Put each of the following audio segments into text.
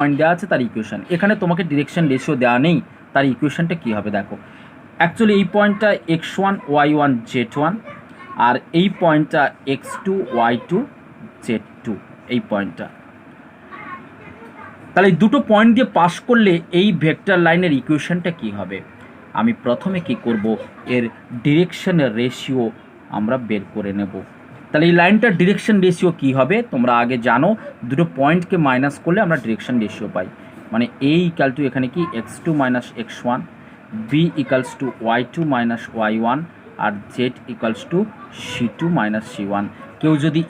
Point দেওয়া আছে তার ইকুয়েশন, এখানে তোমাকে ডিরেকশন রেশিও দেওয়া নেই, তার ইকুয়েশনটা কী হবে দেখো। অ্যাকচুয়ালি এই পয়েন্টটা x1 y1 z1 আর এই পয়েন্টটা x2 y2 z2, এই পয়েন্টটা। তাহলে এই দুটো পয়েন্ট দিয়ে পাস করলে এই ভেক্টর লাইনের ইকুয়েশনটা কী হবে। আমি প্রথমে কি করব, এর ডিরেকশন রেশিও আমরা বের করে নেব। তাহলে এই লাইনটার ডিরেকশন রেশিও কী হবে তোমরা আগে জানো, দুটো পয়েন্টকে মাইনাস করলে আমরা ডিরেকশন রেশিও পাই। মানে a ইকাল টু এখানে কি x2 minus x1, b equals to y2 minus y1 আর z equals to c2 minus c1। কেউ যদি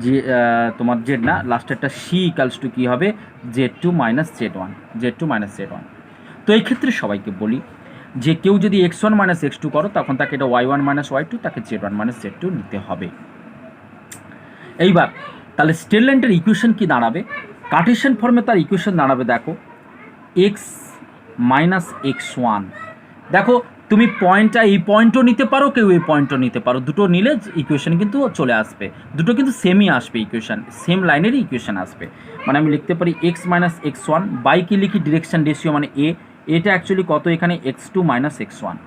যে তোমার জেড না, লাস্টেরটা সি ইকালস টু কী হবে, z2 minus z1, z2 minus z1। তো এই ক্ষেত্রে সবাইকে বলি যে কেউ যদি x1 মাইনাস x2 করো তখন তাকে এটা y1 মাইনাস y2, তাকে z1 মাইনাস z2 নিতে হবে। এইবার তাহলে স্ট্রেট লাইনটার ইকুয়েশন কি দাঁড়াবে, কার্টেশিয়ান ফর্মে তার ইকুয়েশন দাঁড়াবে দেখো x মাইনাস x1। দেখো তুমি পয়েন্টটা এই পয়েন্টও নিতে পারো, কেউ এই পয়েন্টও নিতে পারো, দুটো নিলে ইকুয়েশন কিন্তু চলে আসবে, দুটো কিন্তু সেমই আসবে, ইকুয়েশন সেম লাইনেরই ইকুয়েশন আসবে। মানে আমি লিখতে পারি x মাইনাস x1 বাই কি লিখি, ডিরেকশন রেশিও মানে এটা অ্যাকচুয়ালি কত এখানে x2 minus x1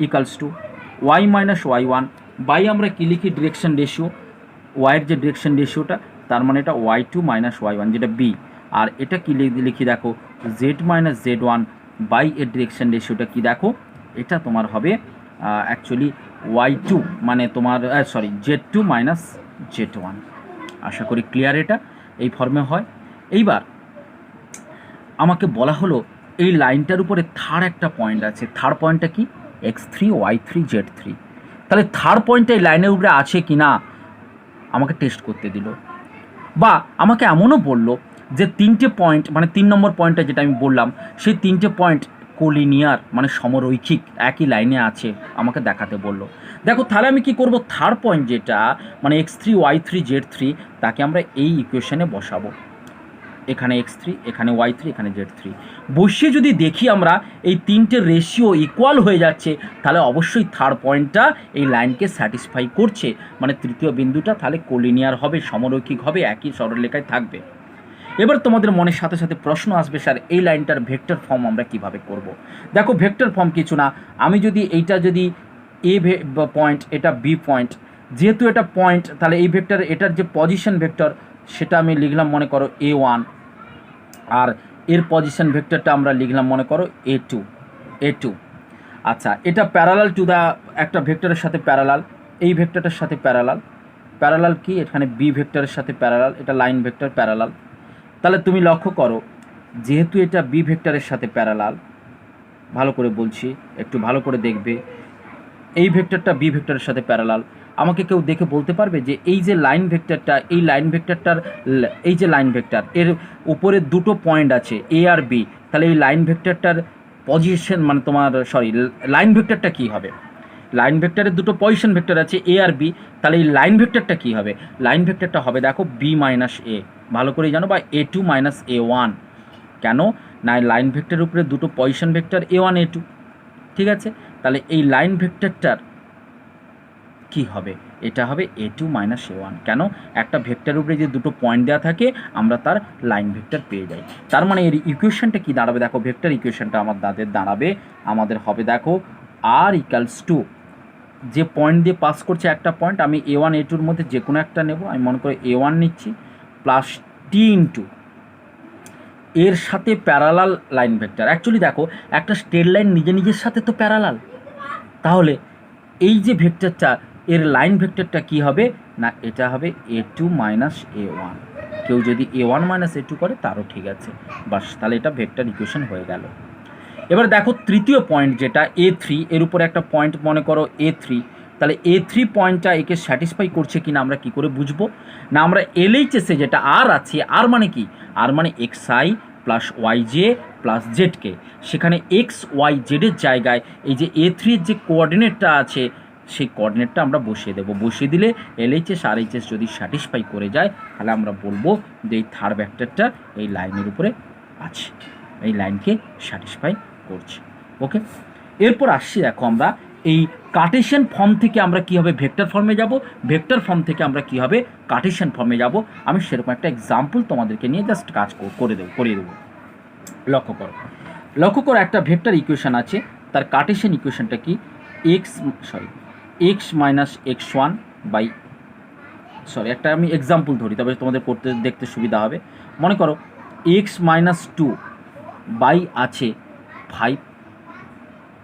equals to y minus y1 by আমরা কি লিখি, ডিরেকশন রেশিও, ওয়াইয়ের যে ডিরেকশন রেশিওটা তার মানে এটা y2 মাইনাস y1 যেটা b, আর এটা কি লিখি দেখো z মাইনাস z1 বাই এর ডিরেকশন রেশিওটা কি দেখো, এটা তোমার হবে অ্যাকচুয়ালি y2 মানে তোমার z2 মাইনাস z1। আশা করি ক্লিয়ার, এটা এই ফর্মে হয়। এইবার আমাকে বলা হলো এই লাইনটার উপরে থার্ড একটা পয়েন্ট আছে, থার্ড পয়েন্টটা কি x3 y3 z3। তাহলে থার্ড পয়েন্টটা এই লাইনের উপরে আছে কি না আমাকে টেস্ট করতে দিল, বা আমাকে এমনও বললো যে তিনটে পয়েন্ট মানে 3 নম্বর পয়েন্টটা যেটা আমি বললাম সেই তিনটে পয়েন্ট কোলিনিয়ার মানে সমরৈখিক একই লাইনে আছে আমাকে দেখাতে বললো। দেখো তাহলে আমি কি করব, থার্ড পয়েন্ট যেটা মানে x3 y3 z3 তাকে আমরা এই ইকুয়েশনে বসাবো, এখানে x3 এখানে y3 এখানে z3 বসিয়ে যদি দেখি আমরা এই তিনটে রেশিও ইকুয়াল হয়ে যাচ্ছে তাহলে অবশ্যই থার্ড পয়েন্টটা এই লাইনকে স্যাটিসফাই করছে, মানে তৃতীয় বিন্দুটা তাহলে কোলিনিয়ার হবে, সমরৈখিক হবে, একই সরলরেখায় থাকবে। এবার তোমাদের মনের সাথে সাথে প্রশ্ন আসবে, স্যার এই লাইনটার ভেক্টর ফর্ম আমরা কিভাবে করব। দেখো ভেক্টর ফর্ম কিছু না, আমি যদি এইটা যদি এ পয়েন্ট এটা বি পয়েন্ট, যেহেতু এটা পয়েন্ট তাহলে এই ভেক্টর এটার যে পজিশন ভেক্টর সেটা আমি লিখলাম মনে করো a1, আর এর পজিশন ভেক্টরটা আমরা লিখলাম মনে করো a2। আচ্ছা এটা প্যারালাল টু দ্য একটা ভেক্টরের সাথে প্যারালাল, এই ভেক্টরটার সাথে প্যারালাল কি এখানে বি ভেক্টরের সাথে প্যারালাল, এটা লাইন ভেক্টর প্যারালাল। তাহলে তুমি লক্ষ্য করো যেহেতু এটা বি ভেক্টরের সাথে প্যারালাল, ভালো করে বলছি একটু ভালো করে দেখবে, এই ভেক্টরটা বি ভেক্টরের সাথে প্যারালাল। আমাকে কেউ দেখে বলতে পারবে যে এই যে লাইন ভেক্টরটা, এই লাইন ভেক্টরটার এই যে লাইন ভেক্টর এর উপরে দুটো পয়েন্ট আছে এ আর বি, তাহলে এই লাইন ভেক্টরটার পজিশন মানে তোমার লাইন ভেক্টরটা কী হবে, লাইন ভেক্টরের দুটো পজিশন ভেক্টর আছে এ আর বি, তাহলে এই লাইন ভেক্টরটা কী হবে, লাইন ভেক্টরটা হবে দেখো বি মাইনাস এ, ভালো করেই জানো, বা a2 মাইনাস a1। কেন না লাইন ভেক্টরের উপরে দুটো পজিশন ভেক্টর a1 a2, ঠিক আছে। তাহলে এই লাইন ভেক্টরটার কি হবে, এটা হবে a2 মাইনাস a1। কেন, একটা ভেক্টরের উপরে যে দুটো পয়েন্ট দেওয়া থাকে আমরা তার লাইন ভেক্টর পেয়ে যাই। তার মানে এর ইকুয়েশনটা কি দাঁড়াবে দেখো, ভেক্টর ইকুয়েশনটা আমাদের হবে দেখো আর ইকালস টু যে পয়েন্ট দিয়ে পাস করছে একটা পয়েন্ট, আমি a1 a2-র মধ্যে যে কোনো একটা নেব, আমি মনে করি a1 নিচ্ছি, প্লাস টি ইন্টু এর সাথে প্যারালাল লাইন ভেক্টর। অ্যাকচুয়ালি দেখো একটা স্ট্রেট লাইন নিজের সাথে তো প্যারালাল, তাহলে এই যে ভেক্টরটা এর লাইন ভেক্টরটা কি হবে না, এটা হবে a2 মাইনাস a1। কেউ যদি a1 মাইনাস a2 করে তারও ঠিক আছে, বাস তাহলে এটা ভেক্টর ইকুয়েশন হয়ে গেল। এবার দেখো তৃতীয় পয়েন্ট যেটা a3, এর উপরে একটা পয়েন্ট মনে করো a3, তাহলে a3 পয়েন্টটা একে স্যাটিসফাই করছে কিনা আমরা কি করে বুঝবো, না আমরা এলএইচএসে যেটা আর আছে, আর মানে কি, আর মানে xi প্লাস yj প্লাস জেডকে, সেখানে এক্স ওয়াই জেডের জায়গায় এই যে a3 এর যে কোঅর্ডিনেটটা আছে সেই কোঅর্ডিনেটটা আমরা বসিয়ে দেবো, বসিয়ে দিলে এলএইচএস আর এইচএস যদি স্যাটিসফাই করে যায় তাহলে আমরা বলবো যে এই থার্ড ভেক্টরটা এই লাইনের উপরে আছে, এই লাইনকে স্যাটিসফাই করছে। ওকে, এরপর আসছি দেখো আমরা এই কার্টেশিয়ান ফর্ম থেকে আমরা কীভাবে ভেক্টর ফর্মে যাব, ভেক্টর ফর্ম থেকে আমরা কীভাবে কার্টেশিয়ান ফর্মে যাব, আমি সেরকম একটা এক্সাম্পল তোমাদেরকে নিয়ে জাস্ট কাজ করিয়ে দেবো। লক্ষ্য করো একটা ভেক্টর ইকুয়েশন আছে, তার কার্টেশিয়ান ইকুয়েশনটা কি, X minus X one by, একটা আমি এক্সাম্পল ধরি তবে তোমাদের দেখতে সুবিধা হবে। মনে করো এক্স মাইনাস টু বাই আছে 5,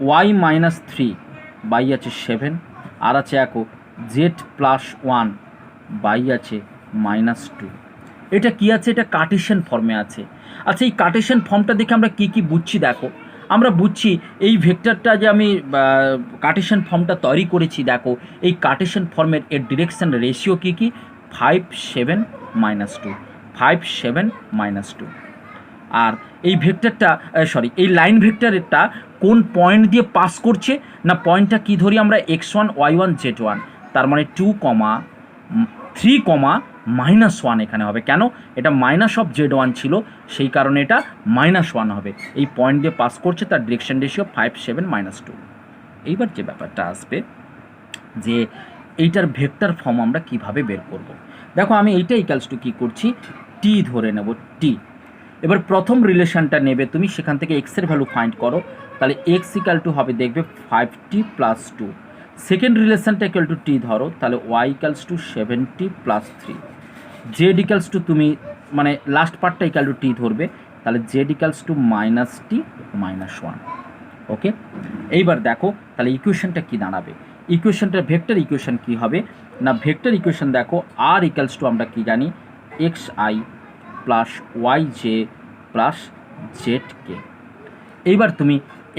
ওয়াই মাইনাস 3 বাই আছে 7, আর আছে একো জেড প্লাস 1 বাই আছে -2। এটা কি আছে, এটা কার্টেশিয়ান ফর্মে আছে। আচ্ছা, এই কার্টেশিয়ান ফর্মটা দেখে আমরা কি বুঝছি দেখো, আমরা বুঝছি এই ভেক্টরটা যে আমি কার্টেশিয়ান ফর্মটা তৈরি করেছি, দেখো এই কার্টেশিয়ান ফর্মের এর ডিরেকশন রেশিও কি 5 7 -2, 5 7 -2। আর এই ভেক্টরটা এই লাইন ভেক্টরটা কোন পয়েন্ট দিয়ে পাস করছে না, পয়েন্টটা কি ধরি আমরা x1 y1 z1, তার মানে 2, 3, -1 এখানে হবে। কেন, এটা -z1 ছিল, সেই কারণে এটা -1 হবে। এই পয়েন্ট দিয়ে পাস করছে, তার ডিরেকশন রেশিও 5 7 -2। এইবার যে ব্যাপারটা আসবে যে এইটার ভেক্টর ফর্ম আমরা কিভাবে বের করব। দেখো আমি এইটা ইকুয়ালস টু কী করছি, টি ধরে নেব, টি। এবার প্রথম রিলেশনটা নেবে তুমি, সেখান থেকে এক্সের ভ্যালু ফাইন্ড করো, তাহলে এক্স ইকাল টু হবে দেখবে 5t + 2। সেকেন্ড রিলেশনটা ইকুয়াল টু টি ধরো, তাহলে Y equals to 7t + 3। Z equals to তুমি মানে লাস্ট পার্টটা ইকাল টু টি ধরবে, তাহলে Z equals to -t -1। Okay, এইবার দেখো তাহলে ইকুয়েশনটা কি দাঁড়াবে, ইকুয়েশনটা ভেক্টর ইকুয়েশন কি হবে না, ভেক্টর ইকুয়েশন দেখো আর ইকালস টু আমরা কি জানি, xi plus yj plus zk। এইবার তুমি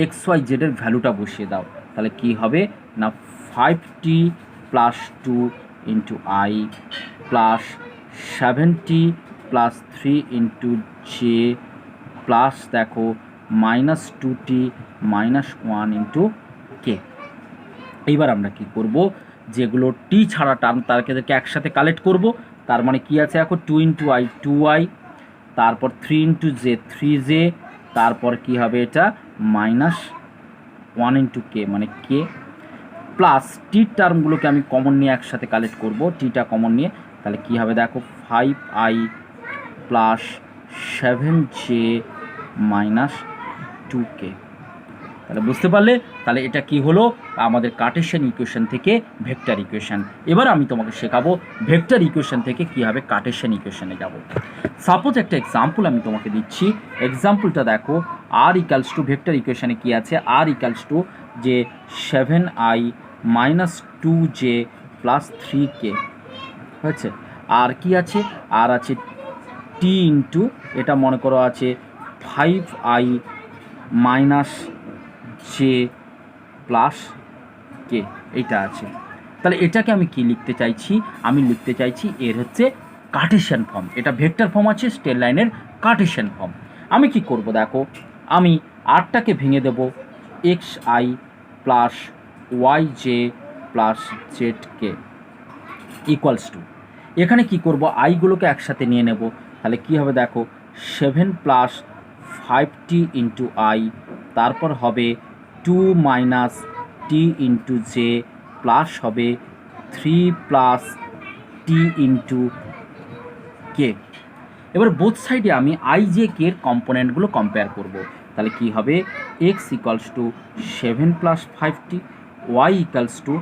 xy z এর ভ্যালুটা বসিয়ে দাও, তাহলে কি হবে না 5t + 2 into i plus 7t + 3 into j plus দেখো -2t -1 ইন্টু k। এইবার আমরা কি করব, যেগুলো টি ছাড়া টার্ম তাদেরকে একসাথে কালেক্ট করব। তার মানে কি আছে, এখন 2 ইন্টু i 2i, তারপর 3 ইন্টু j 3j, তারপর কি হবে এটা -1 ইন্টু k মানে k, প্লাস টি টার্মগুলোকে আমি কমন নিয়ে একসাথে কালেক্ট করব, টিটা কমন নিয়ে, তাহলে কি হবে দেখো 5i প্লাস 7j -2k। তাহলে বুঝতে পারলে, তাহলে এটা কি হলো আমাদের কার্টেশিয়ান ইকুয়েশন থেকে ভেক্টর ইকুয়েশন। এবার আমি তোমাকে শেখাবো ভেক্টর ইকুয়েশন থেকে কীভাবে কার্টেশিয়ান ইকুয়েশনে যাব। সাপোজ একটা এক্সাম্পল আমি তোমাকে দিচ্ছি, এক্সাম্পলটা দেখো, আর ইকালস টু ভেক্টর ইকুয়েশনে কি আছে, আর ইকালস টু যে 7i - 2j + 3k হয়েছে। আর কি আছে, আর আছে টি ইন্টু এটা মনে করো আছে 5i - j প্লাস কে, এইটা আছে। তাহলে এটাকে আমি কি লিখতে চাইছি, আমি লিখতে চাইছি এর হচ্ছে কার্টেশিয়ান ফর্ম। এটা ভেক্টর ফর্ম আছে, স্ট্রেট লাইনের কার্টেশিয়ান ফর্ম। আমি কি করব দেখো, আমি আরটাকে ভেঙে দেব xi plus yj plus zk equals to, এখানে কি করব আইগুলোকে একসাথে নিয়ে নেব, তাহলে কি হবে দেখো 7 প্লাস 5t ইন্টু i, তারপর হবে 2 মাইনাস টি ইন্টু জে প্লাস হবে 3 প্লাস টি ইন্টু কে। এবার বোথ সাইডে আমি আই জে কে এর কম্পোনেন্টগুলো কম্পেয়ার করব, তাহলে কি হবে X equals to 7 plus 5t, Y equals to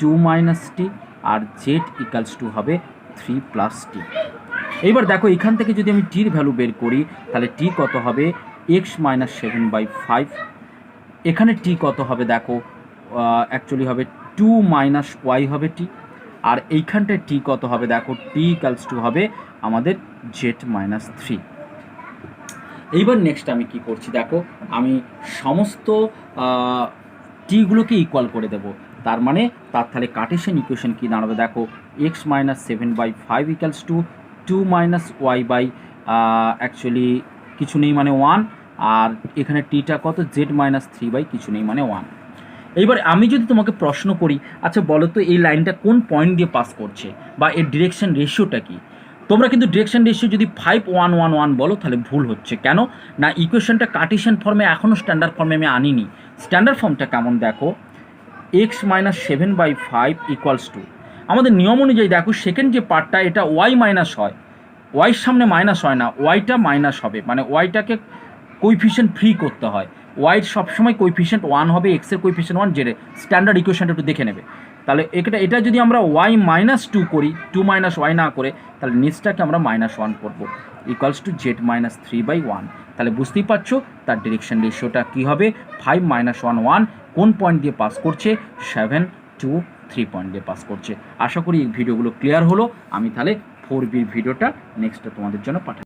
2 minus T, আর জেড ইকালস টু হবে 3 প্লাস টি। এইবার দেখো এখান থেকে যদি আমি টির ভ্যালু বের করি, তাহলে টি কত হবে x - 7/5। এখানে টি কত হবে দেখো, অ্যাকচুয়ালি হবে 2 - y হবে টি, আর এইখানটায় টি কত হবে দেখো, টি ইকালস টু হবে আমাদের z - 3। এইবার নেক্সট আমি কি করছি দেখো, আমি সমস্ত টিগুলোকে ইকুয়াল করে দেব, তার মানে তাহলে কার্টেশিয়ান ইকুয়েশন কি দাঁড়াবে দেখো, x - 7/5 equals to 2 - y by actually কিছু নেই মানে 1, আর এখানে টিটা কত z - 3 বাই কিছু নেই মানে 1। এইবার আমি যদি তোমাকে প্রশ্ন করি, আচ্ছা বলো তো এই লাইনটা কোন পয়েন্ট দিয়ে পাস করছে বা এর ডিরেকশন রেশিওটা কি, তোমরা কিন্তু ডিরেকশন রেশিও যদি 5 1 1 1 বলো তাহলে ভুল হচ্ছে। কেন না, ইকুয়েশনটা কার্টেশিয়ান ফর্মে এখনও স্ট্যান্ডার্ড ফর্মে আমি আনিনি। স্ট্যান্ডার্ড ফর্মটা কেমন দেখো, এক্স মাইনাস 7/5 ইকুয়ালস টু, আমাদের নিয়ম অনুযায়ী দেখো সেকেন্ড যে পার্টটা এটা ওয়াই মাইনাস হয়, ওয়াইয়ের সামনে মাইনাস হয় না, ওয়াইটা মাইনাস হবে, মানে ওয়াইটাকে কোইফিশিয়েন্ট ফ্রি করতে হয়। ওয়াইয়ের সবসময় কোইফিশিয়েন্ট 1 হবে, এক্সের কোইফিশিয়েন্ট 1, জেডের স্ট্যান্ডার্ড ইকুয়েশনটা একটু দেখে নেবে। তাহলে এটা যদি আমরা ওয়াই মাইনাস 2 করি, 2 মাইনাস ওয়াই না করে, তাহলে নিচটাকে আমরা -1 করবো, ইকুয়ালস টু জেড মাইনাস 3/1। তাহলে বুঝতেই পারছো তার ডিরেকশন রেশিওটা কী হবে, 5 - 1 1 কোন পয়েন্ট দিয়ে পাস করছে, 7 2 3 পয়েন্ট দিয়ে পাস করছে। আশা করি এই ভিডিওগুলো ক্লিয়ার হলো। আমি তাহলে 4B ভিডিওটা নেক্সটে তোমাদের জন্য পাঠাই।